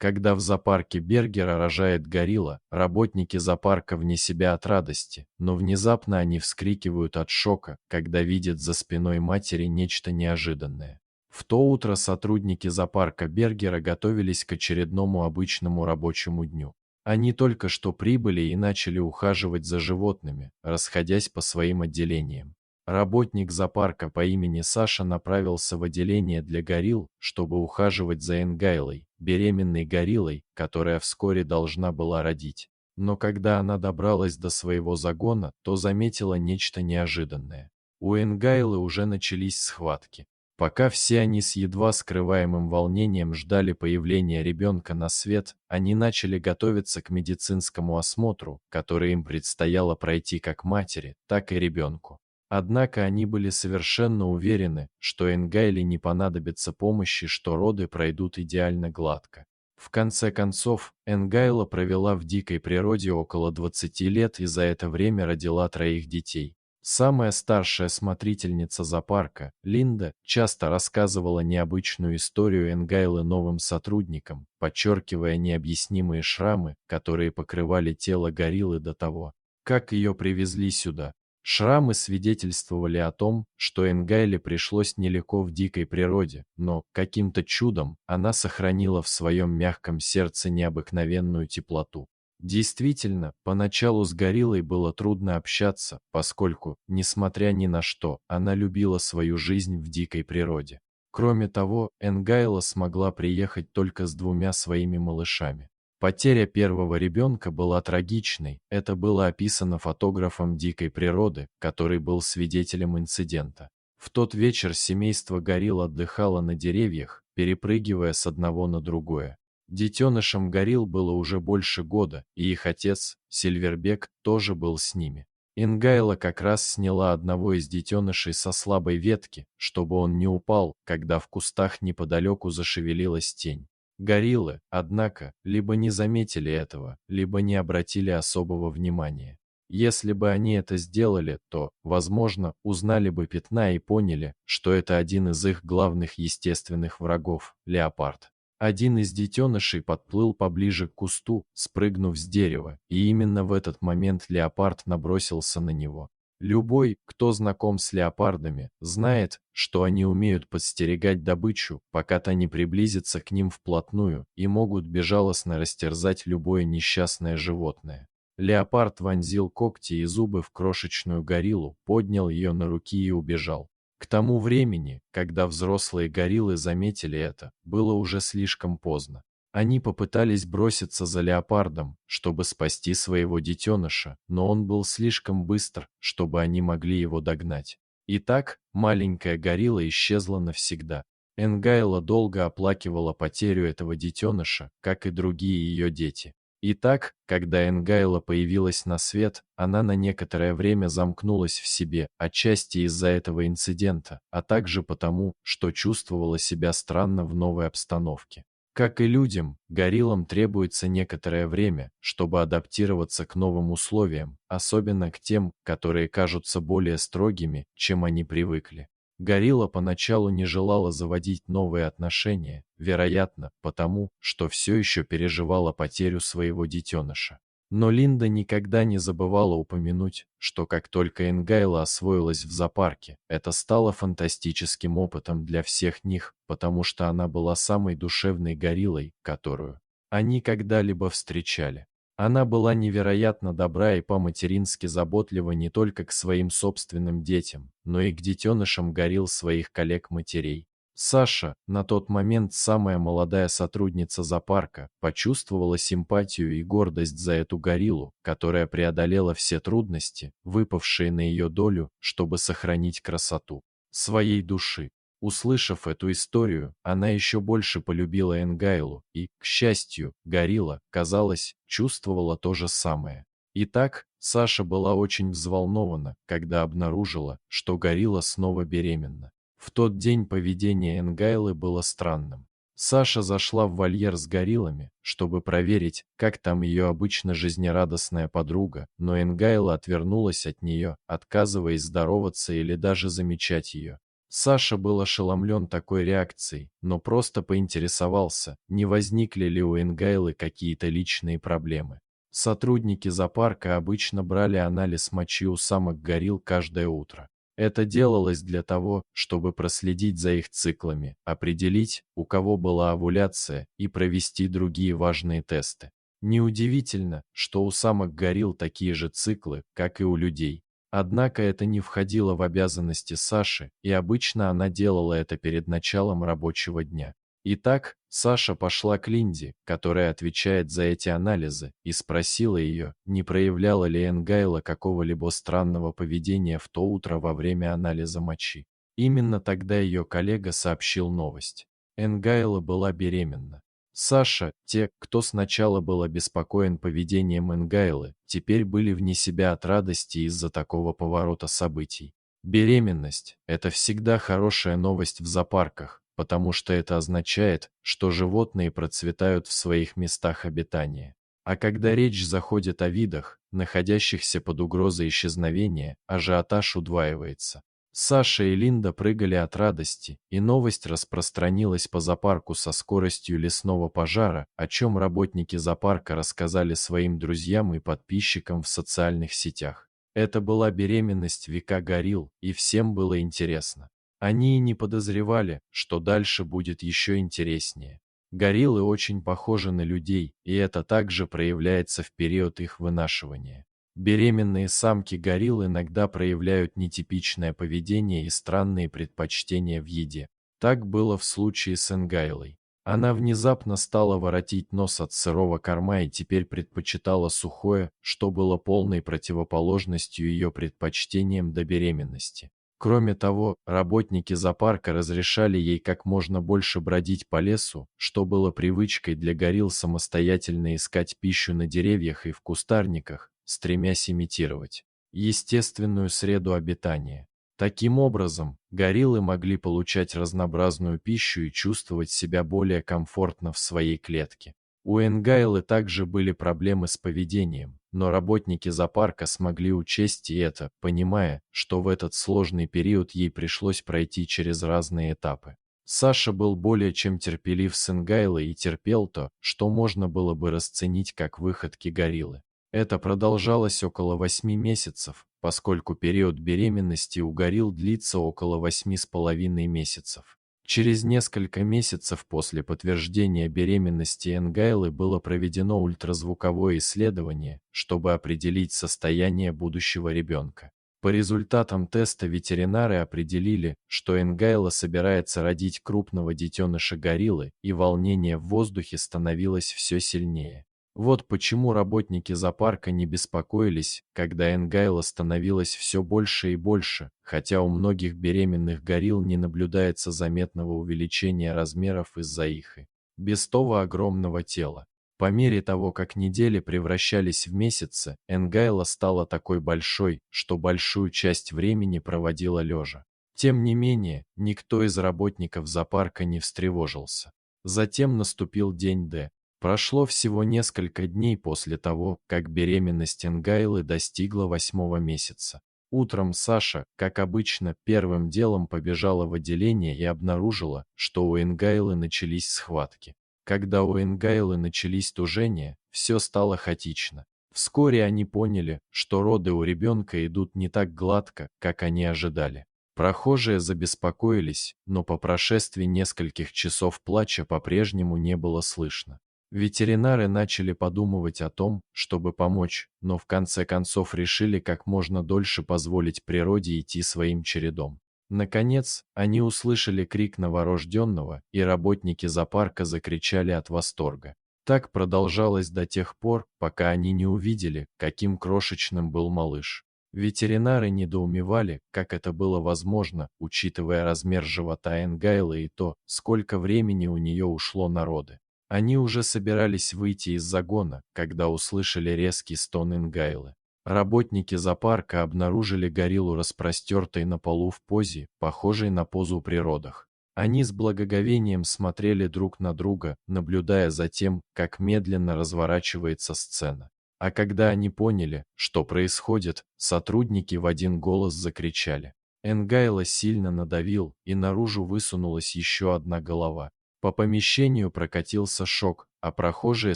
Когда в зоопарке Бергера рожает горилла, работники зоопарка вне себя от радости, но внезапно они вскрикивают от шока, когда видят за спиной матери нечто неожиданное. В то утро сотрудники зоопарка Бергера готовились к очередному обычному рабочему дню. Они только что прибыли и начали ухаживать за животными, расходясь по своим отделениям. Работник зоопарка по имени Саша направился в отделение для горилл, чтобы ухаживать за Энгайлой, беременной гориллой, которая вскоре должна была родить. Но когда она добралась до своего загона, то заметила нечто неожиданное. У Энгайлы уже начались схватки. Пока все они с едва скрываемым волнением ждали появления ребенка на свет, они начали готовиться к медицинскому осмотру, который им предстояло пройти как матери, так и ребенку. Однако они были совершенно уверены, что Энгайле не понадобится помощи, что роды пройдут идеально гладко. В конце концов, Энгайла провела в дикой природе около 20 лет и за это время родила 3 детей. Самая старшая смотрительница зоопарка, Линда, часто рассказывала необычную историю Энгайлы новым сотрудникам, подчеркивая необъяснимые шрамы, которые покрывали тело гориллы до того, как ее привезли сюда. Шрамы свидетельствовали о том, что Энгайле пришлось нелегко в дикой природе, но, каким-то чудом, она сохранила в своем мягком сердце необыкновенную теплоту. Действительно, поначалу с гориллой было трудно общаться, поскольку, несмотря ни на что, она любила свою жизнь в дикой природе. Кроме того, Энгайла смогла приехать только с 2 своими малышами. Потеря первого ребенка была трагичной, это было описано фотографом дикой природы, который был свидетелем инцидента. В тот вечер семейство горилл отдыхало на деревьях, перепрыгивая с одного на другое. Детенышам горилл было уже больше года, и их отец, Сильвербек, тоже был с ними. Ингайла как раз сняла одного из детенышей со слабой ветки, чтобы он не упал, когда в кустах неподалеку зашевелилась тень. Гориллы, однако, либо не заметили этого, либо не обратили особого внимания. Если бы они это сделали, то, возможно, узнали бы пятна и поняли, что это один из их главных естественных врагов – леопард. Один из детенышей подплыл поближе к кусту, спрыгнув с дерева, и именно в этот момент леопард набросился на него. Любой, кто знаком с леопардами, знает, что они умеют подстерегать добычу, пока та не приблизится к ним вплотную, и могут безжалостно растерзать любое несчастное животное. Леопард вонзил когти и зубы в крошечную гориллу, поднял ее на руки и убежал. К тому времени, когда взрослые гориллы заметили это, было уже слишком поздно. Они попытались броситься за леопардом, чтобы спасти своего детеныша, но он был слишком быстр, чтобы они могли его догнать. Итак, маленькая горилла исчезла навсегда. Энгайла долго оплакивала потерю этого детеныша, как и другие ее дети. Итак, когда Энгайла появилась на свет, она на некоторое время замкнулась в себе, отчасти из-за этого инцидента, а также потому, что чувствовала себя странно в новой обстановке. Как и людям, гориллам требуется некоторое время, чтобы адаптироваться к новым условиям, особенно к тем, которые кажутся более строгими, чем они привыкли. Горилла поначалу не желала заводить новые отношения, вероятно, потому, что все еще переживала потерю своего детеныша. Но Линда никогда не забывала упомянуть, что как только Энгайла освоилась в зоопарке, это стало фантастическим опытом для всех них, потому что она была самой душевной гориллой, которую они когда-либо встречали. Она была невероятно добра и по-матерински заботлива не только к своим собственным детям, но и к детенышам горилл своих коллег-матерей. Саша, на тот момент самая молодая сотрудница зоопарка, почувствовала симпатию и гордость за эту гориллу, которая преодолела все трудности, выпавшие на ее долю, чтобы сохранить красоту своей души. Услышав эту историю, она еще больше полюбила Энгайлу и, к счастью, горилла, казалось, чувствовала то же самое. Итак, Саша была очень взволнована, когда обнаружила, что горилла снова беременна. В тот день поведение Энгайлы было странным. Саша зашла в вольер с гориллами, чтобы проверить, как там ее обычно жизнерадостная подруга, но Энгайла отвернулась от нее, отказываясь здороваться или даже замечать ее. Саша был ошеломлен такой реакцией, но просто поинтересовался, не возникли ли у Энгайлы какие-то личные проблемы. Сотрудники зоопарка обычно брали анализ мочи у самок горилл каждое утро. Это делалось для того, чтобы проследить за их циклами, определить, у кого была овуляция, и провести другие важные тесты. Неудивительно, что у самок горилл такие же циклы, как и у людей. Однако это не входило в обязанности Саши, и обычно она делала это перед началом рабочего дня. Итак, Саша пошла к Линде, которая отвечает за эти анализы, и спросила ее, не проявляла ли Энгайла какого-либо странного поведения в то утро во время анализа мочи. Именно тогда ее коллега сообщил новость. Энгайла была беременна. Саша, те, кто сначала был обеспокоен поведением Энгайлы, теперь были вне себя от радости из-за такого поворота событий. Беременность – это всегда хорошая новость в зоопарках, потому что это означает, что животные процветают в своих местах обитания. А когда речь заходит о видах, находящихся под угрозой исчезновения, ажиотаж удваивается. Саша и Линда прыгали от радости, и новость распространилась по зоопарку со скоростью лесного пожара, о чем работники зоопарка рассказали своим друзьям и подписчикам в социальных сетях. Это была беременность Вика горилл, и всем было интересно. Они и не подозревали, что дальше будет еще интереснее. Гориллы очень похожи на людей, и это также проявляется в период их вынашивания. Беременные самки горилл иногда проявляют нетипичное поведение и странные предпочтения в еде. Так было в случае с Энгайлой. Она внезапно стала воротить нос от сырого корма и теперь предпочитала сухое, что было полной противоположностью ее предпочтениям до беременности. Кроме того, работники зоопарка разрешали ей как можно больше бродить по лесу, что было привычкой для горилл самостоятельно искать пищу на деревьях и в кустарниках, стремясь имитировать естественную среду обитания. Таким образом, гориллы могли получать разнообразную пищу и чувствовать себя более комфортно в своей клетке. У Энгайлы также были проблемы с поведением, но работники зоопарка смогли учесть и это, понимая, что в этот сложный период ей пришлось пройти через разные этапы. Саша был более чем терпелив с Энгайлой и терпел то, что можно было бы расценить как выходки гориллы. Это продолжалось около 8 месяцев, поскольку период беременности у горилл длится около 8,5 месяцев. Через несколько месяцев после подтверждения беременности Энгайлы было проведено ультразвуковое исследование, чтобы определить состояние будущего ребенка. По результатам теста ветеринары определили, что Энгайла собирается родить крупного детеныша гориллы, и волнение в воздухе становилось все сильнее. Вот почему работники зоопарка не беспокоились, когда Энгайла становилась все больше и больше, хотя у многих беременных горилл не наблюдается заметного увеличения размеров из-за их без того огромного тела. По мере того, как недели превращались в месяцы, Энгайла стала такой большой, что большую часть времени проводила лежа. Тем не менее, никто из работников зоопарка не встревожился. Затем наступил день Д. Прошло всего несколько дней после того, как беременность Энгайлы достигла 8-го месяца. Утром Саша, как обычно, первым делом побежала в отделение и обнаружила, что у Энгайлы начались схватки. Когда у Энгайлы начались тужения, все стало хаотично. Вскоре они поняли, что роды у ребенка идут не так гладко, как они ожидали. Прохожие забеспокоились, но по прошествии нескольких часов плача по-прежнему не было слышно. Ветеринары начали подумывать о том, чтобы помочь, но в конце концов решили как можно дольше позволить природе идти своим чередом. Наконец, они услышали крик новорожденного, и работники зоопарка закричали от восторга. Так продолжалось до тех пор, пока они не увидели, каким крошечным был малыш. Ветеринары недоумевали, как это было возможно, учитывая размер живота Энгайлы и то, сколько времени у нее ушло на роды. Они уже собирались выйти из загона, когда услышали резкий стон Энгайлы. Работники зоопарка обнаружили гориллу распростертой на полу в позе, похожей на позу при родах. Они с благоговением смотрели друг на друга, наблюдая за тем, как медленно разворачивается сцена. А когда они поняли, что происходит, сотрудники в один голос закричали: Энгайло сильно надавил, и наружу высунулась еще одна голова. По помещению прокатился шок, а прохожие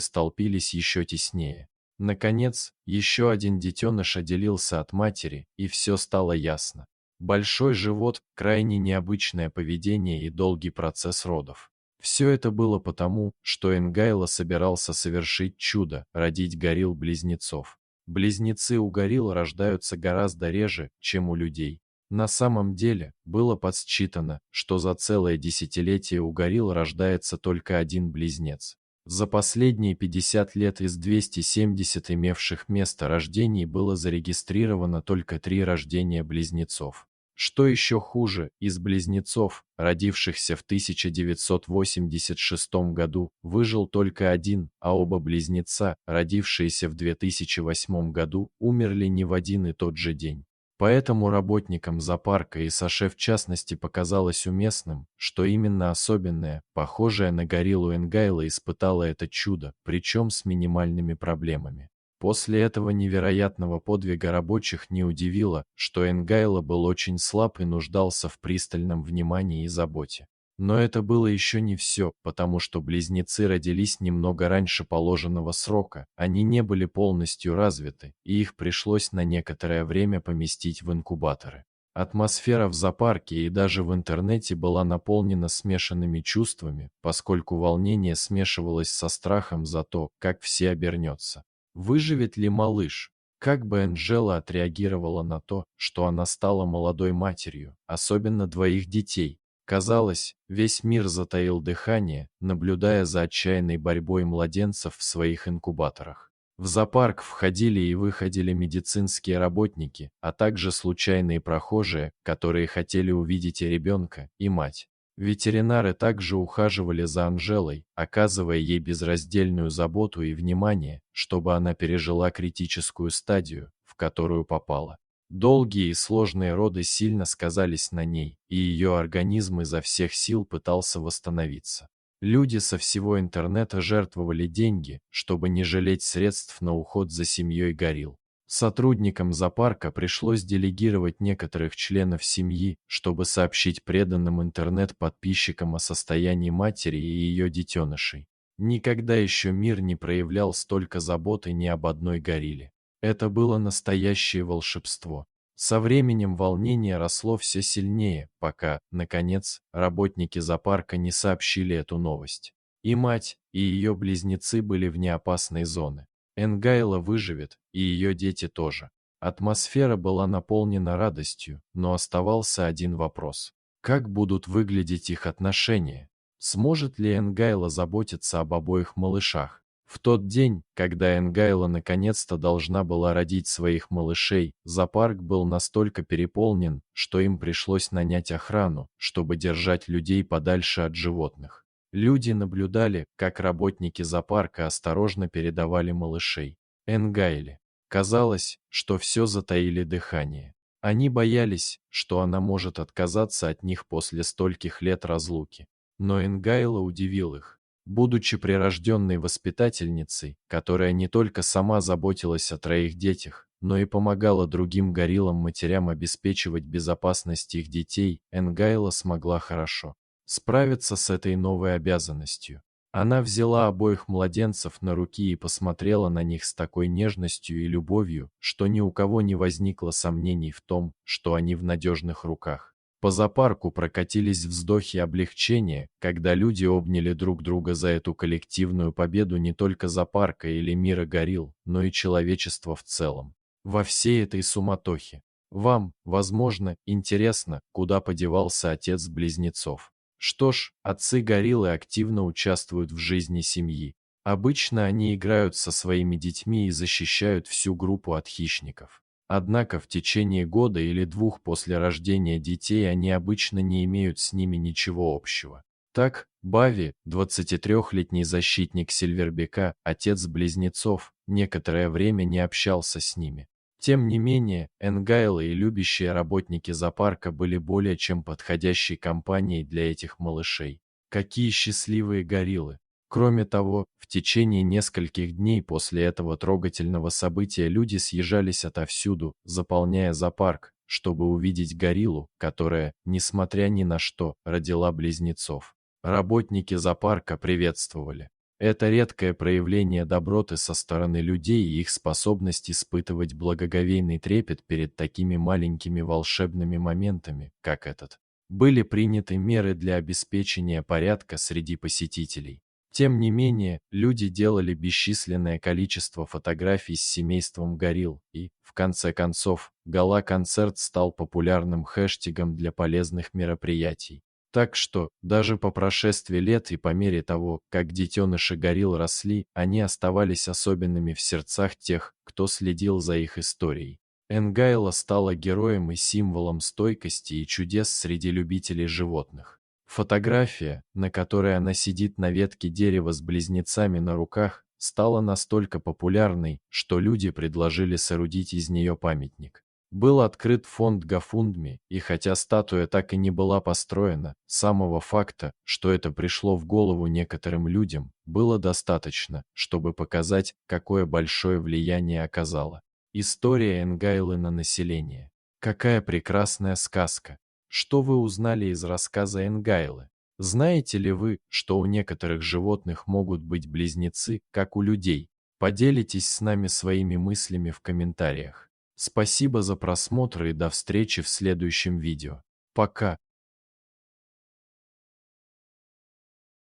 столпились еще теснее. Наконец, еще один детеныш отделился от матери, и все стало ясно. Большой живот, крайне необычное поведение и долгий процесс родов. Все это было потому, что Энгайло собирался совершить чудо, родить горилл-близнецов. Близнецы у горилл рождаются гораздо реже, чем у людей. На самом деле, было подсчитано, что за целое десятилетие у горилл рождается только один близнец. За последние 50 лет из 270 имевших место рождений было зарегистрировано только 3 рождения близнецов. Что еще хуже, из близнецов, родившихся в 1986 году, выжил только один, а оба близнеца, родившиеся в 2008 году, умерли не в один и тот же день. Поэтому работникам зоопарка и Саше в частности показалось уместным, что именно особенная, похожая на гориллу Энгайло испытала это чудо, причем с минимальными проблемами. После этого невероятного подвига рабочих не удивило, что Энгайло был очень слаб и нуждался в пристальном внимании и заботе. Но это было еще не все, потому что близнецы родились немного раньше положенного срока, они не были полностью развиты, и их пришлось на некоторое время поместить в инкубаторы. Атмосфера в зоопарке и даже в интернете была наполнена смешанными чувствами, поскольку волнение смешивалось со страхом за то, как все обернется. Выживет ли малыш? Как бы Анжела отреагировала на то, что она стала молодой матерью, особенно двоих детей? Казалось, весь мир затаил дыхание, наблюдая за отчаянной борьбой младенцев в своих инкубаторах. В зоопарк входили и выходили медицинские работники, а также случайные прохожие, которые хотели увидеть и ребенка, и мать. Ветеринары также ухаживали за Анжелой, оказывая ей безраздельную заботу и внимание, чтобы она пережила критическую стадию, в которую попала. Долгие и сложные роды сильно сказались на ней, и ее организм изо всех сил пытался восстановиться. Люди со всего интернета жертвовали деньги, чтобы не жалеть средств на уход за семьей горилл. Сотрудникам зоопарка пришлось делегировать некоторых членов семьи, чтобы сообщить преданным интернет-подписчикам о состоянии матери и ее детенышей. Никогда еще мир не проявлял столько заботы ни об одной горилле. Это было настоящее волшебство. Со временем волнение росло все сильнее, пока, наконец, работники зоопарка не сообщили эту новость. И мать, и ее близнецы были вне опасной зоны. Энгайло выживет, и ее дети тоже. Атмосфера была наполнена радостью, но оставался один вопрос. Как будут выглядеть их отношения? Сможет ли Энгайло заботиться об обоих малышах? В тот день, когда Энгайло наконец-то должна была родить своих малышей, зоопарк был настолько переполнен, что им пришлось нанять охрану, чтобы держать людей подальше от животных. Люди наблюдали, как работники зоопарка осторожно передавали малышей Энгайле. Казалось, что все затаили дыхание. Они боялись, что она может отказаться от них после стольких лет разлуки. Но Энгайло удивил их. Будучи прирожденной воспитательницей, которая не только сама заботилась о троих детях, но и помогала другим гориллам-матерям обеспечивать безопасность их детей, Энгайло смогла хорошо справиться с этой новой обязанностью. Она взяла обоих младенцев на руки и посмотрела на них с такой нежностью и любовью, что ни у кого не возникло сомнений в том, что они в надежных руках. По зоопарку прокатились вздохи облегчения, когда люди обняли друг друга за эту коллективную победу не только зоопарка или мира горилл, но и человечества в целом. Во всей этой суматохе. Вам, возможно, интересно, куда подевался отец близнецов. Что ж, отцы-гориллы активно участвуют в жизни семьи. Обычно они играют со своими детьми и защищают всю группу от хищников. Однако в течение года или двух после рождения детей они обычно не имеют с ними ничего общего. Так, Бави, 23-летний защитник Сильвербека, отец близнецов, некоторое время не общался с ними. Тем не менее, Энгайло и любящие работники зоопарка были более чем подходящей компанией для этих малышей. Какие счастливые гориллы! Кроме того, в течение нескольких дней после этого трогательного события люди съезжались отовсюду, заполняя зоопарк, чтобы увидеть гориллу, которая, несмотря ни на что, родила близнецов. Работники зоопарка приветствовали. Это редкое проявление доброты со стороны людей и их способность испытывать благоговейный трепет перед такими маленькими волшебными моментами, как этот. Были приняты меры для обеспечения порядка среди посетителей. Тем не менее, люди делали бесчисленное количество фотографий с семейством горилл, и, в конце концов, гала-концерт стал популярным хэштегом для полезных мероприятий. Так что, даже по прошествии лет и по мере того, как детеныши горилл росли, они оставались особенными в сердцах тех, кто следил за их историей. Энгайла стала героем и символом стойкости и чудес среди любителей животных. Фотография, на которой она сидит на ветке дерева с близнецами на руках, стала настолько популярной, что люди предложили соорудить из нее памятник. Был открыт фонд Гофундми, и хотя статуя так и не была построена, самого факта, что это пришло в голову некоторым людям, было достаточно, чтобы показать, какое большое влияние оказала история Энгайлы на население. Какая прекрасная сказка! Что вы узнали из рассказа Энгайлы? Знаете ли вы, что у некоторых животных могут быть близнецы, как у людей? Поделитесь с нами своими мыслями в комментариях. Спасибо за просмотр и до встречи в следующем видео. Пока!